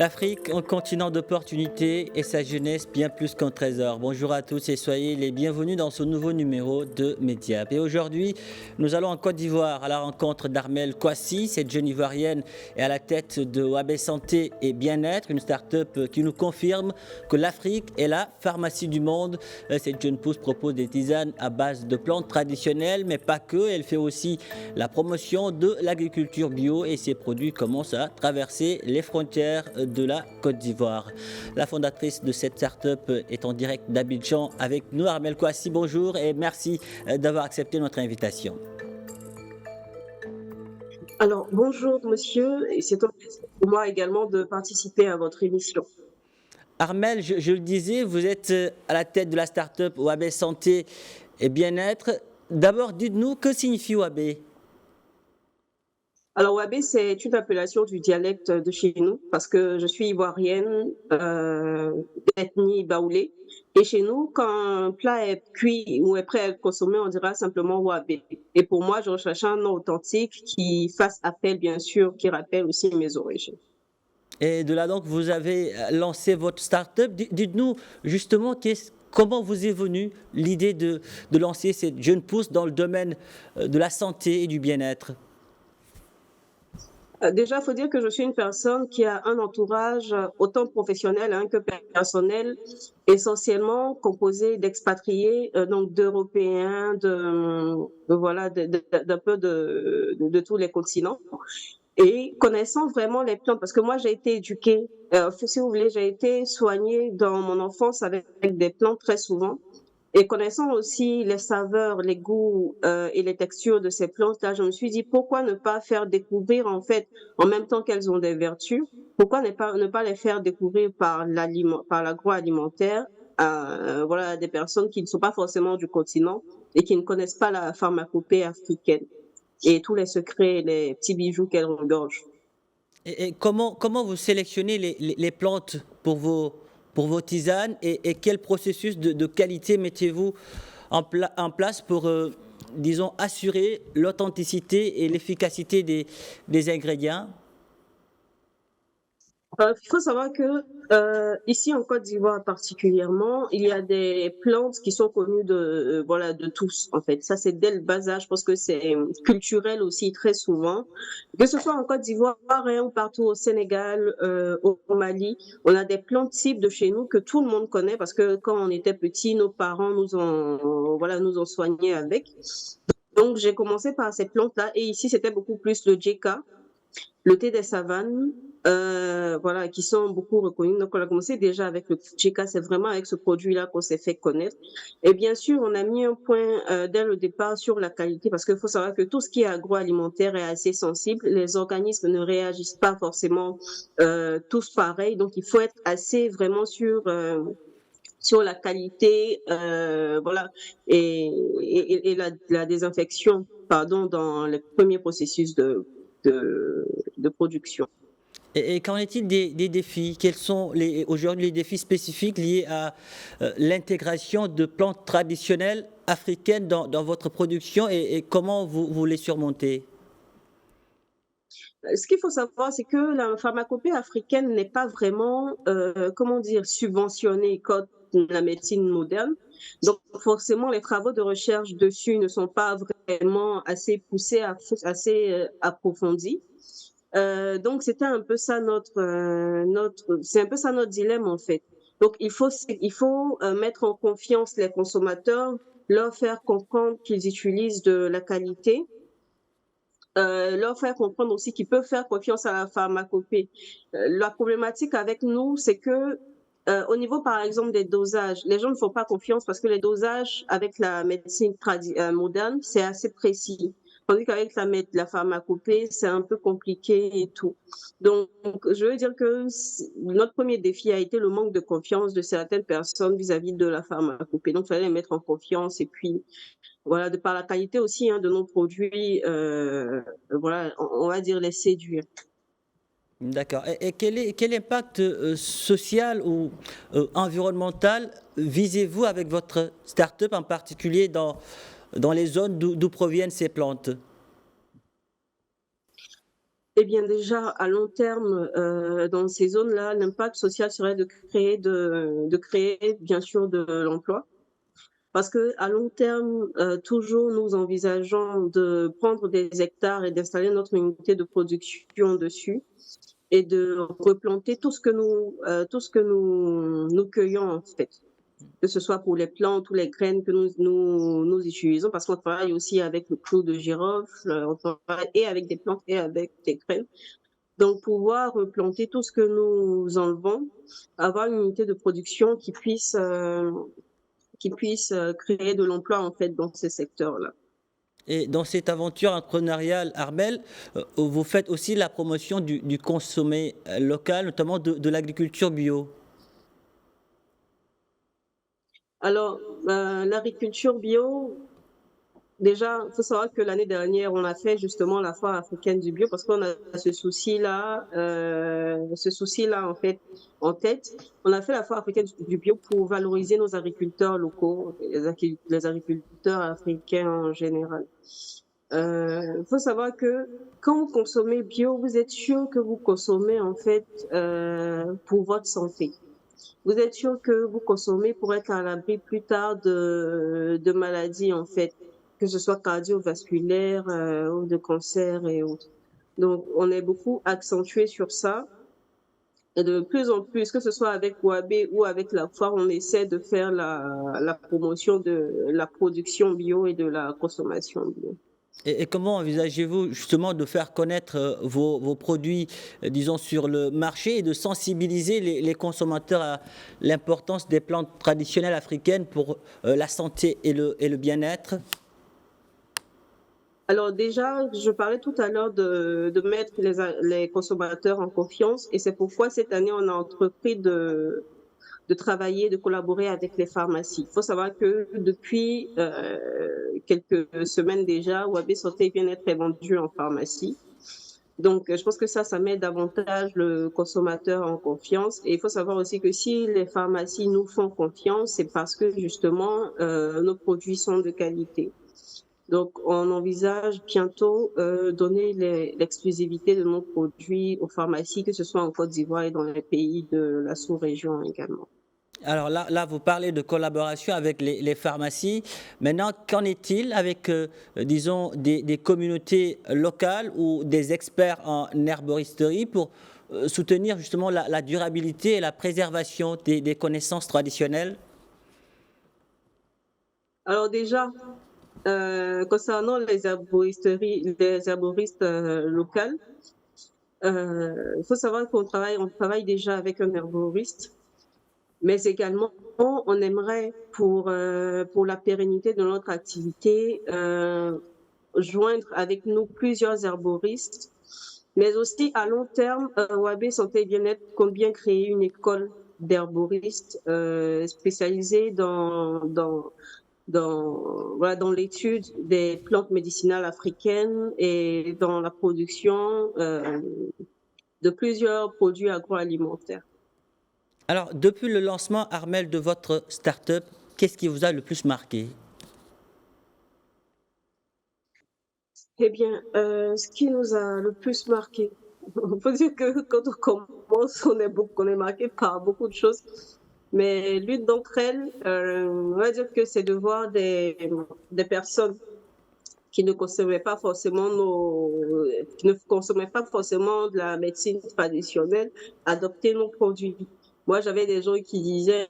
L'Afrique, un continent d'opportunités et sa jeunesse bien plus qu'un trésor. Bonjour à tous et soyez les bienvenus dans ce nouveau numéro de Mediap. Et aujourd'hui, nous allons en Côte d'Ivoire à la rencontre d'Armelle Kouassi. Cette jeune Ivoirienne est à la tête de Wabé Santé et Bien-être, une start-up qui nous confirme que l'Afrique est la pharmacie du monde. Cette jeune pousse propose des tisanes à base de plantes traditionnelles, mais pas que. Elle fait aussi la promotion de l'agriculture bio et ses produits commencent à traverser les frontières de la Côte d'Ivoire. La fondatrice de cette start-up est en direct d'Abidjan avec nous. Armelle Kouassi, bonjour et merci d'avoir accepté notre invitation. Alors, bonjour monsieur, et c'est un plaisir pour moi également de participer à votre émission. Armelle, je le disais, vous êtes à la tête de la start-up Wabé Santé et Bien-être. D'abord, dites-nous, que signifie Wabé? Alors, Wabé, c'est une appellation du dialecte de chez nous, parce que je suis ivoirienne d'ethnie baoulé. Et chez nous, quand un plat est cuit ou est prêt à être consommé, on dira simplement Wabé. Et pour moi, je recherche un nom authentique qui fasse appel, bien sûr, qui rappelle aussi mes origines. Et de là donc, vous avez lancé votre start-up. Dites-nous justement comment vous est venue l'idée de lancer cette jeune pousse dans le domaine de la santé et du bien-être? Déjà, il faut dire que je suis une personne qui a un entourage autant professionnel que personnel, essentiellement composé d'expatriés, donc d'Européens, voilà, d'un peu de tous les continents. Et connaissant vraiment les plantes, parce que moi j'ai été éduquée, si vous voulez, j'ai été soignée dans mon enfance avec des plantes très souvent. Et connaissant aussi les saveurs, les goûts et les textures de ces plantes-là, je me suis dit pourquoi ne pas faire découvrir en fait, en même temps qu'elles ont des vertus, pourquoi ne pas les faire découvrir par l'agroalimentaire voilà, des personnes qui ne sont pas forcément du continent et qui ne connaissent pas la pharmacopée africaine et tous les secrets, les petits bijoux qu'elle regorge. Et comment vous sélectionnez les plantes pour vos tisanes et quel processus de qualité mettez-vous en place pour, disons, assurer l'authenticité et l'efficacité des ingrédients? Il faut savoir que ici en Côte d'Ivoire particulièrement, il y a des plantes qui sont connues voilà de tous en fait. Ça c'est dès le bas âge parce que c'est culturel aussi très souvent. Que ce soit en Côte d'Ivoire ou partout au Sénégal, au Mali, on a des plantes types de chez nous que tout le monde connaît parce que quand on était petit, nos parents nous ont soignés avec. Donc j'ai commencé par ces plantes-là et ici c'était beaucoup plus le djeka, le thé des savanes, voilà, qui sont beaucoup reconnus. Donc, on a commencé déjà avec le Chica. C'est vraiment avec ce produit-là qu'on s'est fait connaître. Et bien sûr, on a mis un point dès le départ sur la qualité parce qu'il faut savoir que tout ce qui est agroalimentaire est assez sensible. Les organismes ne réagissent pas forcément tous pareil. Donc, il faut être assez vraiment sur la qualité, voilà, et la désinfection, pardon, dans les premiers processus de production. Et qu'en est-il des défis? Quels sont aujourd'hui les défis spécifiques liés à l'intégration de plantes traditionnelles africaines dans votre production et comment vous les surmontez? Ce qu'il faut savoir, c'est que la pharmacopée africaine n'est pas vraiment, comment dire, subventionnée comme la médecine moderne. Donc, forcément, les travaux de recherche dessus ne sont pas vraiment assez poussés, assez approfondis. Donc, c'était un peu ça c'est un peu ça notre dilemme en fait. Donc, il faut mettre en confiance les consommateurs, leur faire comprendre qu'ils utilisent de la qualité, leur faire comprendre aussi qu'ils peuvent faire confiance à la pharmacopée. La problématique avec nous, c'est que au niveau, par exemple, des dosages, les gens ne font pas confiance parce que les dosages avec la médecine moderne, c'est assez précis. Tandis qu'avec la pharmacopée, c'est un peu compliqué et tout. Donc, je veux dire que notre premier défi a été le manque de confiance de certaines personnes vis-à-vis de la pharmacopée. Donc, il fallait les mettre en confiance et puis voilà, de par la qualité aussi de nos produits, voilà, on va dire les séduire. D'accord. Et quel impact social ou environnemental visez-vous avec votre start-up en particulier dans les zones d'où proviennent ces plantes? Eh bien, déjà, à long terme, dans ces zones-là, l'impact social serait de créer, bien sûr, de l'emploi. Parce que à long terme, toujours nous envisageons de prendre des hectares et d'installer notre unité de production dessus et de replanter tout ce que nous cueillons, en fait. Que ce soit pour les plantes ou les graines que nous utilisons, parce qu'on travaille aussi avec le clou de girofle, on travaille et avec des plantes et avec des graines. Donc, pouvoir replanter tout ce que nous enlevons, avoir une unité de production qui puisse créer de l'emploi en fait dans ces secteurs-là. Et dans cette aventure entrepreneuriale, Armel, vous faites aussi la promotion du consommé local, notamment de l'agriculture bio. Alors, l'agriculture bio, déjà, il faut savoir que l'année dernière, on a fait justement la foire africaine du bio parce qu'on a ce souci-là en fait en tête. On a fait la foire africaine du bio pour valoriser nos agriculteurs locaux, les agriculteurs africains en général. Il faut savoir que quand vous consommez bio, vous êtes sûr que vous consommez en fait pour votre santé. Vous êtes sûr que vous consommez pour être à l'abri plus tard de maladies, en fait, que ce soit cardiovasculaires ou de cancer et autres. Donc, on est beaucoup accentué sur ça. Et de plus en plus, que ce soit avec Wabé ou avec la foire, on essaie de faire la promotion de la production bio et de la consommation bio. Et comment envisagez-vous justement de faire connaître vos produits, disons, sur le marché et de sensibiliser les consommateurs à l'importance des plantes traditionnelles africaines pour la santé et le bien-être? Alors déjà, je parlais tout à l'heure de mettre les consommateurs en confiance et c'est pourquoi cette année, on a entrepris de travailler, de collaborer avec les pharmacies. Il faut savoir que depuis quelques semaines déjà, Wabé Santé et Bien-être est vendu en pharmacie. Donc, je pense que ça met davantage le consommateur en confiance. Et il faut savoir aussi que si les pharmacies nous font confiance, c'est parce que justement, nos produits sont de qualité. Donc, on envisage bientôt donner l'exclusivité de nos produits aux pharmacies, que ce soit en Côte d'Ivoire et dans les pays de la sous-région également. Alors là, vous parlez de collaboration avec les pharmacies. Maintenant, qu'en est-il avec, disons, des communautés locales ou des experts en herboristerie pour soutenir justement la durabilité et la préservation des connaissances traditionnelles? Alors déjà, concernant les herboristes locales, il faut savoir on travaille déjà avec un herboriste, mais également on aimerait pour la pérennité de notre activité joindre avec nous plusieurs herboristes, mais aussi à long terme, Wabé Santé et Bien-être compte bien créer une école d'herboristes spécialisée dans l'étude des plantes médicinales africaines et dans la production de plusieurs produits agroalimentaires. Alors, depuis le lancement, Armel, de votre start-up, qu'est-ce qui vous a le plus marqué? Eh bien, ce qui nous a le plus marqué, on peut dire que quand on commence, on est marqué par beaucoup de choses. Mais l'une d'entre elles, on va dire que c'est de voir des personnes qui ne consommaient pas forcément qui ne consommaient pas forcément de la médecine traditionnelle, adopter nos produits. Moi, j'avais des gens qui disaient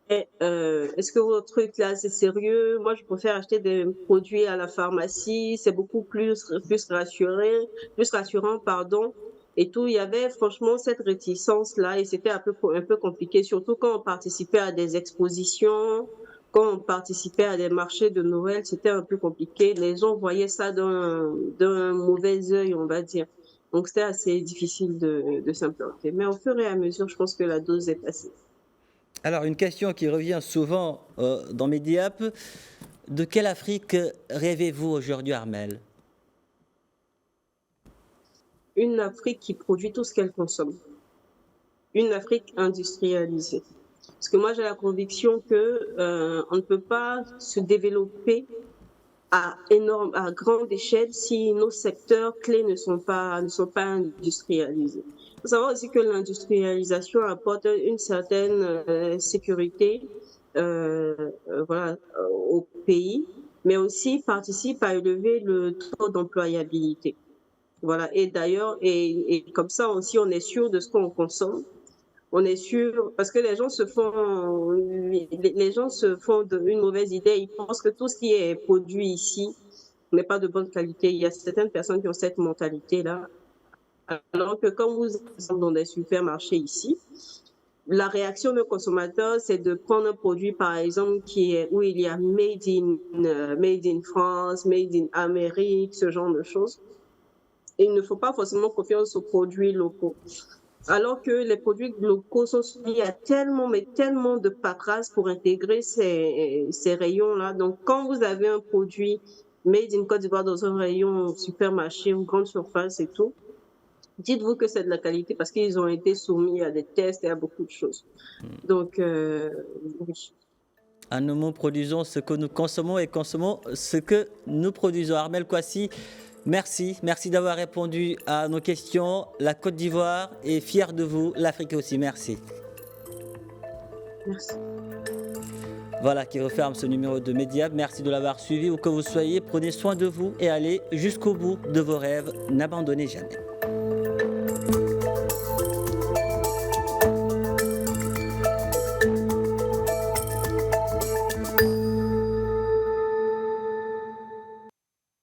est-ce que votre truc là c'est sérieux? Moi, je préfère acheter des produits à la pharmacie, c'est beaucoup plus rassurant, pardon. Et tout, il y avait franchement cette réticence là et c'était un peu compliqué, surtout quand on participait à des expositions, quand on participait à des marchés de Noël, c'était un peu compliqué. Les gens voyaient ça d'un mauvais œil, on va dire. Donc, c'était assez difficile de s'implanter. Mais au fur et à mesure, je pense que la dose est passée. Alors, une question qui revient souvent dans mes diapes, de quelle Afrique rêvez-vous aujourd'hui, Armel? Une Afrique qui produit tout ce qu'elle consomme. Une Afrique industrialisée. Parce que moi, j'ai la conviction que on ne peut pas se développer à grande échelle si nos secteurs clés ne sont pas industrialisés. Il faut savoir aussi que l'industrialisation apporte une certaine sécurité voilà, au pays, mais aussi participe à élever le taux d'employabilité. Voilà. Et d'ailleurs, et comme ça aussi, on est sûr de ce qu'on consomme. On est sûr, parce que les gens se font une mauvaise idée. Ils pensent que tout ce qui est produit ici n'est pas de bonne qualité. Il y a certaines personnes qui ont cette mentalité-là. Alors que quand vous êtes dans des supermarchés ici, la réaction d'un consommateur, c'est de prendre un produit, par exemple, où il y a made in France, made in Amérique, ce genre de choses. Et il ne faut pas forcément confiance aux produits locaux. Alors que les produits locaux sont soumis à tellement de paperasse pour intégrer ces rayons-là. Donc, quand vous avez un produit made in Côte d'Ivoire dans un rayon supermarché ou grande surface et tout, dites-vous que c'est de la qualité parce qu'ils ont été soumis à des tests et à beaucoup de choses. Donc, oui. À nos mots, produisons ce que nous consommons et consommons ce que nous produisons. Armel Kouassi, merci d'avoir répondu à nos questions. La Côte d'Ivoire est fière de vous, l'Afrique aussi. Merci. Merci. Voilà qui referme ce numéro de Mediap. Merci de l'avoir suivi. Où que vous soyez, prenez soin de vous et allez jusqu'au bout de vos rêves. N'abandonnez jamais.